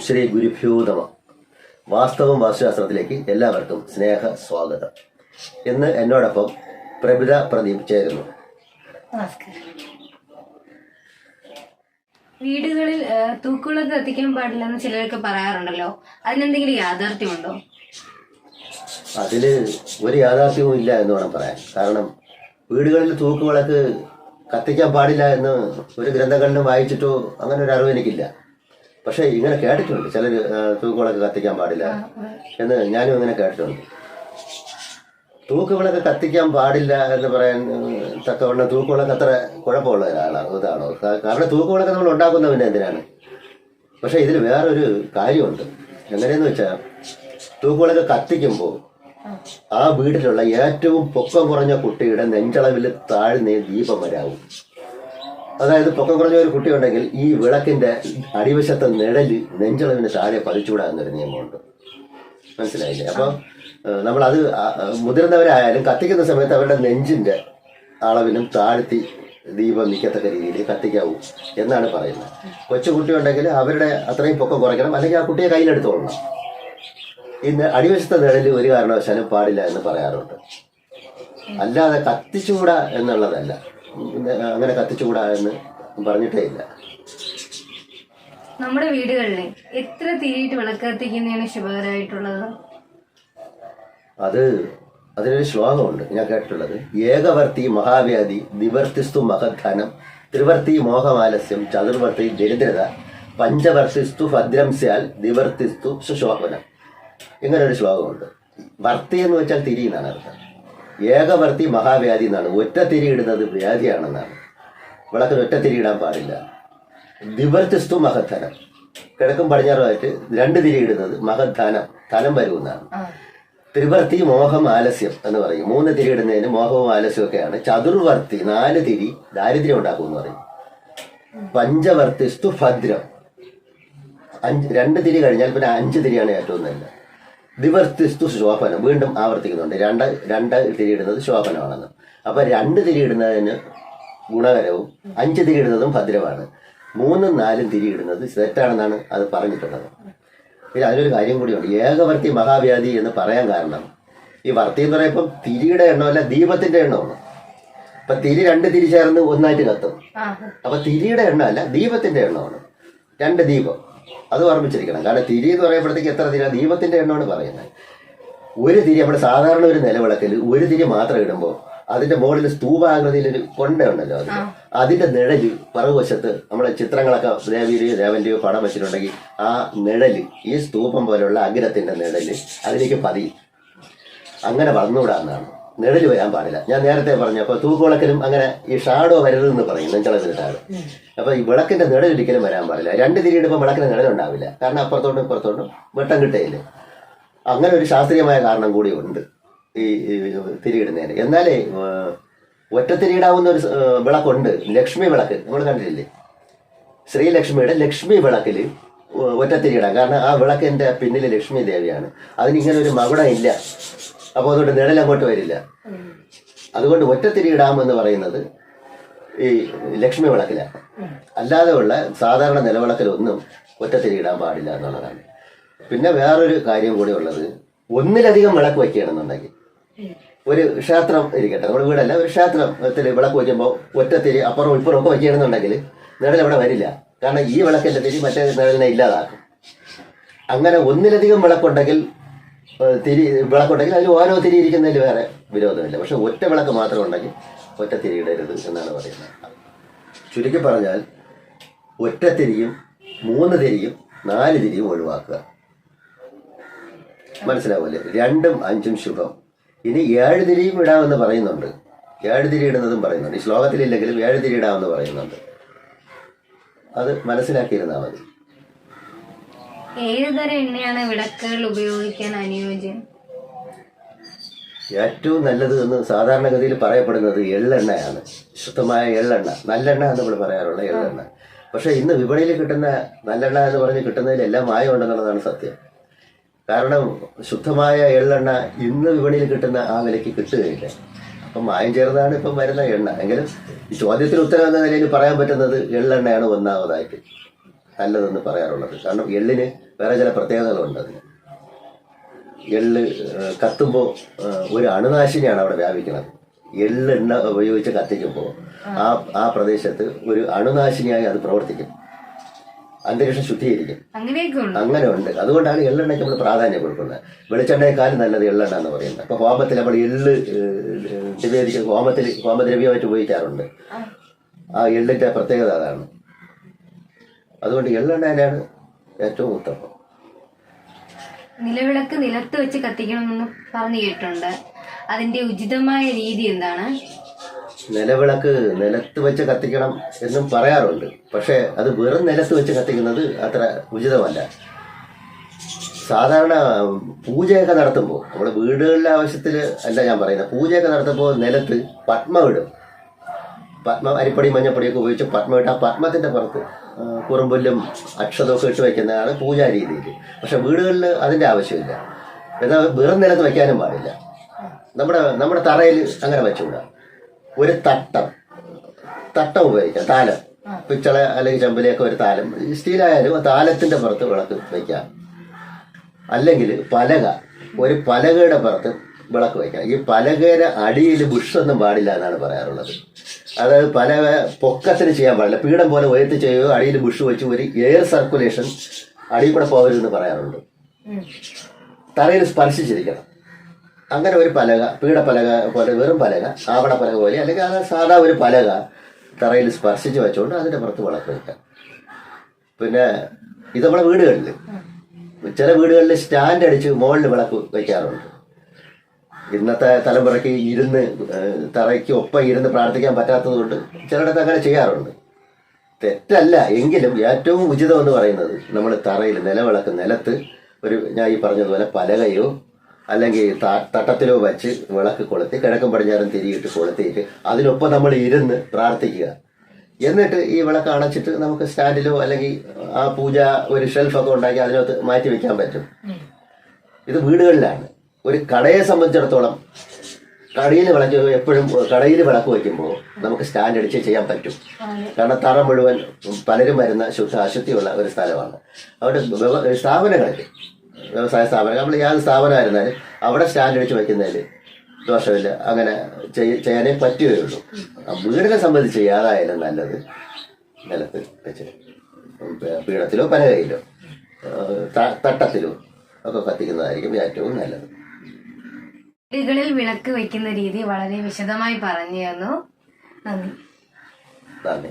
ശ്രീ ഗുരുഭ്യോ നമഃ. വാസ്തവം വാസ്തുശാസ്ത്രത്തിലേക്ക് എല്ലാവർക്കും സ്നേഹ സ്വാഗതം. ഇന്ന് എന്നോടൊപ്പം പ്രഭിത പ്രദീപ് ചേരുന്നു. നമസ്കാരം. വീടുകളിൽ തൂക്കുകളൊക്കെ കത്തിക്കാൻ പാടില്ലെന്ന് ചിലരൊക്കെ പറയാറുണ്ടല്ലോ, അതിനെന്തെങ്കിലും യാഥാർത്ഥ്യമുണ്ടോ? അതില് ഒരു യാഥാർത്ഥ്യവും ഇല്ല എന്ന് വേണം പറയാൻ. കാരണം വീടുകളിൽ തൂക്കുവിളക്ക് കത്തിക്കാൻ പാടില്ല എന്ന് ഒരു ഗ്രന്ഥങ്ങളിലും വായിച്ചിട്ടോ അങ്ങനെ ഒരു അറിവ് എനിക്കില്ല. പക്ഷെ ഇങ്ങനെ കേട്ടിട്ടുണ്ട്, ചിലർ തൂക്കുവിളക്ക് കത്തിക്കാൻ പാടില്ല എന്ന് ഞാനും ഇങ്ങനെ കേട്ടിട്ടുണ്ട്. തൂക്കുവിളക്ക് കത്തിക്കാൻ പാടില്ല എന്ന് പറയാൻ തക്കവണ്ണം തൂക്കുവിളക്ക് അത്ര കുഴപ്പമുള്ള ഇതാണോ? കാരണം തൂക്കുവിളക്ക് നമ്മൾ ഉണ്ടാക്കുന്നവന് എന്തിനാണ്? പക്ഷെ ഇതിൽ വേറൊരു കാര്യമുണ്ട്. എങ്ങനെയെന്ന് വെച്ചാൽ തൂക്കുവിളക്ക് കത്തിക്കുമ്പോൾ ആ വീട്ടിലുള്ള ഏറ്റവും പൊക്കം കുറഞ്ഞ കുട്ടിയുടെ നെഞ്ചളവിൽ താഴ്ന്നേ ദീപം വരാവും. അതായത് പൊക്കം കുറഞ്ഞ ഒരു കുട്ടി ഉണ്ടെങ്കിൽ ഈ വിളക്കിന്റെ അടിവശത്തെ നിഴല് നെഞ്ചളവിന് താഴെ പതിച്ചുകൂടാന്നൊരു നിയമമുണ്ട്. മനസ്സിലായില്ലേ? അപ്പൊ നമ്മളത് മുതിർന്നവരായാലും കത്തിക്കുന്ന സമയത്ത് അവരുടെ നെഞ്ചിന്റെ അളവിനും താഴ്ത്തി ദീപം നിൽക്കത്തക്ക രീതിയിൽ കത്തിക്കാവൂ എന്നാണ് പറയുന്നത്. കൊച്ചുകുട്ടി ഉണ്ടെങ്കിൽ അവരുടെ അത്രയും പൊക്കം കുറയ്ക്കണം, അല്ലെങ്കിൽ ആ കുട്ടിയെ കയ്യിലെടുത്തോളണം. ഇന്ന് അടിവശത്തെ നിഴല് ഒരു കാരണവശാലും പാടില്ല എന്ന് പറയാറുണ്ട്. അല്ലാതെ കത്തിച്ചുകൂടാ എന്നുള്ളതല്ല, അങ്ങനെ കത്തിച്ചുകൂടാ എന്ന് പറഞ്ഞിട്ടേ ഇല്ല. നമ്മുടെ വീടുകളിൽ എത്ര തിരിയിട്ട് വിളക്ക് കത്തിക്കുന്നതാണ് ശുഭകരമായിട്ടുള്ളത്? അതിനൊരു ശ്ലോകമുണ്ട്, ഞാൻ കേട്ടിട്ടുള്ളത്. ഏകവർത്തി മഹാവ്യാധി നിവർത്തിസ്തു മഹദ്ധാനം ത്രിവർത്തി മോഹമാലസ്യം ചതുർവർത്തി ദരിദ്രത പഞ്ചവർത്തിസ്തു ഭദ്രം സ്യാൽ നിവർത്തിസ്തു സുശോഭനം. ഇങ്ങനെ ഒരു ശ്ലോകമുണ്ട്. വർത്തി എന്ന് വെച്ചാൽ തിരി എന്നാണ് അർത്ഥം. ഏകവർത്തി മഹാവ്യാധി എന്നാണ്. ഒറ്റ തിരി ഇടുന്നത് വ്യാധിയാണെന്നാണ്. വിളക്കിന് ഒറ്റ തിരി ഇടാൻ പാടില്ല. ദിവർത്തിസ്തു മഹദ്ധനം, കിഴക്കും പടിഞ്ഞാറുമായിട്ട് രണ്ട് തിരി ഇടുന്നത് മഹദ്ധാനം, ധനം വരുമെന്നാണ്. ത്രിവർത്തി മോഹം ആലസ്യം എന്ന് പറയും. 3 തിരി ഇടുന്നതിന് മോഹവും ആലസ്യവും ഒക്കെയാണ്. ചതുർവർത്തി 4 തിരി ദാരിദ്ര്യം ഉണ്ടാക്കും എന്ന് പറയും. പഞ്ചവർത്തിസ്തു ഭദ്രം, 2 തിരി കഴിഞ്ഞാൽ പിന്നെ 5 തിരിയാണ് ഏറ്റവും നല്ല. ദിവർത്തിസ്തു ശോഭനം, വീണ്ടും ആവർത്തിക്കുന്നുണ്ട്. രണ്ട് തിരി ഇടുന്നത് ശോഭനമാണെന്ന്. അപ്പൊ 2 തിരി ഇടുന്നതിന് ഗുണകരവും 5 തിരി ഇടുന്നതും ഭദ്രമാണ്. 3ഉം 4ഉം തിരി ഇടുന്നത് തെറ്റാണെന്നാണ് അത് പറഞ്ഞിട്ടുള്ളത്. പിന്നെ അതിനൊരു കാര്യം കൂടിയുണ്ട്. ഏകവർത്തി മഹാവ്യാധി എന്ന് പറയാൻ കാരണം, ഈ വർത്തി എന്ന് പറയുമ്പോൾ തിരിയുടെ എണ്ണമല്ല, ദീപത്തിന്റെ എണ്ണമാണ്. അപ്പൊ തിരി 2 തിരി ചേർന്ന് ഒന്നായിട്ട് കത്തും. അപ്പൊ തിരിയുടെ എണ്ണമല്ല, ദീപത്തിന്റെ എണ്ണമാണ്. 2 ദീപം, അത് ഓർമ്മിച്ചിരിക്കണം. കാരണം തിരി എന്ന് പറയുമ്പോഴത്തേക്ക് എത്ര തിരി, ദീപത്തിന്റെ എണ്ണമാണ് പറയുന്നത്. ഒരു തിരി, നമ്മുടെ സാധാരണ ഒരു നിലവിളക്കിൽ ഒരു തിരി മാത്രം ഇടുമ്പോൾ അതിന്റെ മുകളിൽ സ്തൂപാകൃതിയിലൊരു കൊണ്ട ഉണ്ടല്ലോ, അതിന്റെ നിഴല് പുറകുവശത്ത് നമ്മളെ ചിത്രങ്ങളൊക്കെ ദേവിയുടെയോ ദേവന്റെയോ പടം വെച്ചിട്ടുണ്ടെങ്കിൽ ആ നിഴല്, ഈ സ്തൂപം പോലുള്ള അഗ്രത്തിന്റെ നിഴല് അതിലേക്ക് പതിയും. അങ്ങനെ വന്നുകൂടാന്നാണ്. നിഴല് വരാൻ പാടില്ല. ഞാൻ നേരത്തെ പറഞ്ഞു. അപ്പൊ തൂക്കുവിളക്കിലും അങ്ങനെ ഈ ഷാഡോ വരരുതെന്ന് പറയും, നെഞ്ചളവിട്ടാണ്. അപ്പൊ ഈ വിളക്കിന്റെ നിഴലൊരിക്കലും വരാൻ പാടില്ല. 2 തിരി ഇടുമ്പോൾ വിളക്കിന് നിഴലുണ്ടാവില്ല. കാരണം അപ്പുറത്തോട്ടും ഇപ്പുറത്തോട്ടും വെട്ടം കിട്ടയില്ലേ. അങ്ങനെ ഒരു ശാസ്ത്രീയമായ കാരണം കൂടി ഉണ്ട് ഈ തിരിയിടുന്നതിന്. എന്നാലേ ഒറ്റത്തിരിയിടാവുന്ന ഒരു വിളക്കുണ്ട്, ലക്ഷ്മി വിളക്ക്. നമ്മൾ കണ്ടിട്ടില്ലേ? ശ്രീലക്ഷ്മിയുടെ ലക്ഷ്മി വിളക്കിൽ ഒറ്റത്തിരിയിടാം. കാരണം ആ വിളക്കിന്റെ പിന്നിൽ ലക്ഷ്മി ദേവിയാണ്. അതിനിങ്ങനെ ഒരു മകുടം ഇല്ല. അപ്പോൾ അതുകൊണ്ട് നിഴൽ അങ്ങോട്ട് വരില്ല. അതുകൊണ്ട് ഒറ്റത്തിരി ഇടാമെന്ന് പറയുന്നത് ഈ ലക്ഷ്മി വിളക്കിലാണ്. അല്ലാതെ ഉള്ള സാധാരണ നിലവിളക്കിലൊന്നും ഒറ്റത്തിരി ഇടാൻ പാടില്ല എന്നുള്ളതാണ്. പിന്നെ വേറൊരു കാര്യം കൂടി ഉള്ളത്, ഒന്നിലധികം വിളക്ക് വയ്ക്കുകയാണെന്നുണ്ടെങ്കിൽ, ഒരു ക്ഷേത്രം ഇരിക്കട്ടെ, നമ്മുടെ വീടല്ല, ഒരു ക്ഷേത്രത്തിൽ വിളക്ക് വയ്ക്കുമ്പോൾ ഒറ്റത്തിരി അപ്പുറം ഇപ്പുറം ഒക്കെ വയ്ക്കുകയാണെന്നുണ്ടെങ്കിൽ നിഴൽ അവിടെ വരില്ല. കാരണം ഈ വിളക്കിന്റെ തിരി മറ്റേ നിഴലിനെ ഇല്ലാതാക്കും. അങ്ങനെ ഒന്നിലധികം വിളക്കുണ്ടെങ്കിൽ അതിൽ ഓരോ തിരി ഇരിക്കുന്നതിൽ വേറെ വിരോധമില്ല. പക്ഷെ ഒറ്റ വിളക്ക് മാത്രം ഉണ്ടെങ്കിൽ ഒറ്റ തിരി ഇടരുത് എന്നാണ് പറയുന്നത്. ചുരുക്കി പറഞ്ഞാൽ ഒറ്റ തിരിയും 3 തിരിയും 4 തിരിയും ഒഴിവാക്കുക. മനസ്സിലാവില്ലേ? 2ഉം 5ഉം ശുഭം. ഇനി 7 തിരിയും ഇടാമെന്ന് പറയുന്നുണ്ട്. 7 തിരി ഇടുന്നതും പറയുന്നുണ്ട്. ഈ ശ്ലോകത്തിലില്ലെങ്കിലും 7 തിരി ഇടാമെന്ന് പറയുന്നുണ്ട്. അത് മനസ്സിലാക്കിയിരുന്നാൽ മതി. ഏതുതരം എണ്ണയാണ് വിളക്കുകൾ ഉപയോഗിക്കാൻ അനുയോജ്യം? ഏറ്റവും നല്ലത് എന്ന് സാധാരണഗതിയിൽ പറയപ്പെടുന്നത് എള്ളെണ്ണയാണ്. ശുദ്ധമായ എള്ളെണ്ണ, നല്ലെണ്ണ എന്ന് നമ്മൾ പറയാറുള്ള എള്ളെണ്ണ. പക്ഷെ ഇന്ന് വിപണിയിൽ കിട്ടുന്ന നല്ലെണ്ണ എന്ന് പറഞ്ഞ് കിട്ടുന്നതിലെല്ലാം മായം ഉണ്ടെന്നുള്ളതാണ് സത്യം. കാരണം ശുദ്ധമായ എള്ളെണ്ണ ഇന്ന് വിപണിയിൽ കിട്ടുന്ന ആ വിലയ്ക്ക് കിട്ടുകയില്ല. അപ്പം മായം ചേർന്നാണ് ഇപ്പം വരുന്ന എണ്ണ. എങ്കിലും ഈ ചോദ്യത്തിന് ഉത്തരം എന്ന നിലയിൽ പറയാൻ പറ്റുന്നത് എള്ളെണ്ണയാണ് ഒന്നാമതായിട്ട് നല്ലതെന്ന് പറയാറുള്ളത്. കാരണം എള്ളിന് വേറെ ചില പ്രത്യേകതകളുണ്ട് അതിന്. എള്ള് കത്തുമ്പോൾ ഒരു അണുനാശിനിയാണ് അവിടെ വ്യാപിക്കുന്നത്. എള്ളെണ്ണ ഉപയോഗിച്ച് കത്തിക്കുമ്പോൾ ആ പ്രദേശത്ത് ഒരു അണുനാശിനിയായി അത് പ്രവർത്തിക്കും. അന്തരീക്ഷം ശുദ്ധീകരിക്കും. അങ്ങനെ ഉണ്ട്. അതുകൊണ്ടാണ് എള്ളെണ്ണയ്ക്ക് നമ്മൾ പ്രാധാന്യം കൊടുക്കുന്നത്. വെളിച്ചെണ്ണയെക്കാളും നല്ലത് എള്ളെണ്ണ എന്ന് പറയുന്നത്. അപ്പൊ ഹോമത്തിൽ നമ്മൾ എള്ള് ഹോമദ്രവ്യമായിട്ട് ഉപയോഗിക്കാറുണ്ട്. ആ എള്ളിന്റെ പ്രത്യേകത അതാണ്. അതുകൊണ്ട് എള്ളെണ്ണ തന്നെയാണ് ഏറ്റവും ഉത്തമം. നിലവിളക്ക് നിലത്ത് വെച്ച് കത്തിക്കണമെന്ന് പറഞ്ഞു കേട്ടിട്ടുണ്ട്. അതിന്റെ ഉചിതമായ രീതി എന്താണ്? നിലവിളക്ക് നിലത്ത് വെച്ച് കത്തിക്കണം എന്നും പറയാറുണ്ട്. പക്ഷെ അത് വെറും നിലത്ത് വെച്ച് കത്തിക്കുന്നത് അത്ര ഉചിതമല്ല. സാധാരണ പൂജയൊക്കെ നടത്തുമ്പോൾ, നമ്മുടെ വീടുകളിലെ ആവശ്യത്തിൽ അല്ല ഞാൻ പറയുന്നത്, പൂജയൊക്കെ നടത്തുമ്പോൾ നിലത്ത് പത്മം ഇടും. പത്മം അരിപ്പൊടി മഞ്ഞപ്പൊടിയൊക്കെ ഉപയോഗിച്ച് പത്മം ഇട്ട് ആ പത്മത്തിന്റെ പുറത്ത് കുറുമ്പുല്ലും അക്ഷതമൊക്കെ ഇട്ട് വയ്ക്കുന്നതാണ് പൂജാ രീതിയിൽ. പക്ഷെ വീടുകളിൽ അതിന്റെ ആവശ്യമില്ല. എന്നാൽ വെറും നിലത്ത് വയ്ക്കാനും പാടില്ല. നമ്മുടെ തറയിൽ അങ്ങനെ വെച്ചുകൂടാ. ഒരു തട്ടം ഉപയോഗിക്കാം. താലം, പിച്ചള അല്ലെങ്കിൽ ചെമ്പിലേക്ക് ഒരു താലം, സ്റ്റീലായാലും താലത്തിന്റെ പുറത്ത് വിളക്ക് വയ്ക്കാം. അല്ലെങ്കിൽ ഒരു പലകയുടെ പുറത്ത് വിളക്ക് വയ്ക്കാം. ഈ പലകയുടെ അടിയിൽ ബുഷൊന്നും പാടില്ല എന്നാണ് പറയാറുള്ളത്. അതായത് പലക പൊക്കത്തിന് ചെയ്യാൻ പാടില്ല. പീഠം പോലെ ഉയർത്തി ചെയ്യുകയോ അടിയിൽ ബുഷ് വെച്ച് ഒരു എയർ സർക്കുലേഷൻ അടിയിൽ കൂടെ പോകരുതെന്ന് പറയാറുണ്ട്. തറയിൽ സ്പർശിച്ചിരിക്കണം. അങ്ങനെ ഒരു പലക, പീഠപ്പലക പോലെ, വെറും പലക, ആവണ പലക പോലെ, അല്ലെങ്കിൽ അത് സാധാ ഒരു പലക തറയിൽ സ്പർശിച്ച് വെച്ചുകൊണ്ട് അതിൻ്റെ പുറത്ത് വിളക്ക് വയ്ക്കാം. പിന്നെ ഇത് നമ്മുടെ വീടുകളിൽ, ചില വീടുകളിൽ സ്റ്റാൻഡ് അടിച്ച് മുകളിൽ വിളക്ക് വയ്ക്കാറുണ്ട്. ഇന്നത്തെ തലമുറയ്ക്ക് തറയ്ക്ക് ഒപ്പം ഇരുന്ന് പ്രാർത്ഥിക്കാൻ പറ്റാത്തത് കൊണ്ട് ചിലയിടത്ത് അങ്ങനെ ചെയ്യാറുണ്ട്. തെറ്റല്ല, എങ്കിലും ഏറ്റവും ഉചിതം എന്ന് പറയുന്നത് നമ്മൾ തറയിൽ നിലവിളക്ക് നിലത്ത് ഞാൻ ഈ പറഞ്ഞതുപോലെ പലകയോ അല്ലെങ്കിൽ തട്ടത്തിലോ വെച്ച് വിളക്ക് കൊളുത്തി കിഴക്കും പടിഞ്ഞാറും തിരിയിട്ട് കൊളുത്തിയിട്ട് അതിനൊപ്പം നമ്മൾ ഇരുന്ന് പ്രാർത്ഥിക്കുക. എന്നിട്ട് ഈ വിളക്ക് അണച്ചിട്ട് നമുക്ക് സ്റ്റാൻഡിലോ അല്ലെങ്കിൽ ആ പൂജ ഒരു ഷെൽഫൊക്കെ ഉണ്ടാക്കി അതിനകത്ത് മാറ്റി വെക്കാൻ പറ്റും. ഇത് വീടുകളിലാണ്. ഒരു കടയെ സംബന്ധിച്ചിടത്തോളം കടയിൽ വിളക്ക് വയ്ക്കുമ്പോൾ നമുക്ക് സ്റ്റാൻഡ് അടിച്ച് ചെയ്യാൻ പറ്റും. കാരണം തറ മുഴുവൻ പലരും വരുന്ന അശുദ്ധിയുള്ള ഒരു സ്ഥലമാണ്. അവിടെ സ്ഥാപനങ്ങളിൽ, വ്യവസായ സ്ഥാപനം, നമ്മൾ ഏത് സ്ഥാപനമായിരുന്നാലും അവിടെ സ്റ്റാൻഡ് അടിച്ച് വയ്ക്കുന്നതിൽ ദോഷമില്ല. അങ്ങനെ ചെയ്യാനേ പറ്റുകയുള്ളൂ. വീടിനെ സംബന്ധിച്ച് ഏതായാലും നല്ലത് നിലത്ത് വെച്ച് പീഠത്തിലോ പലകയിലോ തട്ടത്തിലോ ഒക്കെ കത്തിക്കുന്നതായിരിക്കും ഏറ്റവും നല്ലത്. വീടുകളിൽ വിളക്ക് വയ്ക്കുന്ന രീതി വളരെ വിശദമായി പറഞ്ഞു തന്നു. നന്ദി.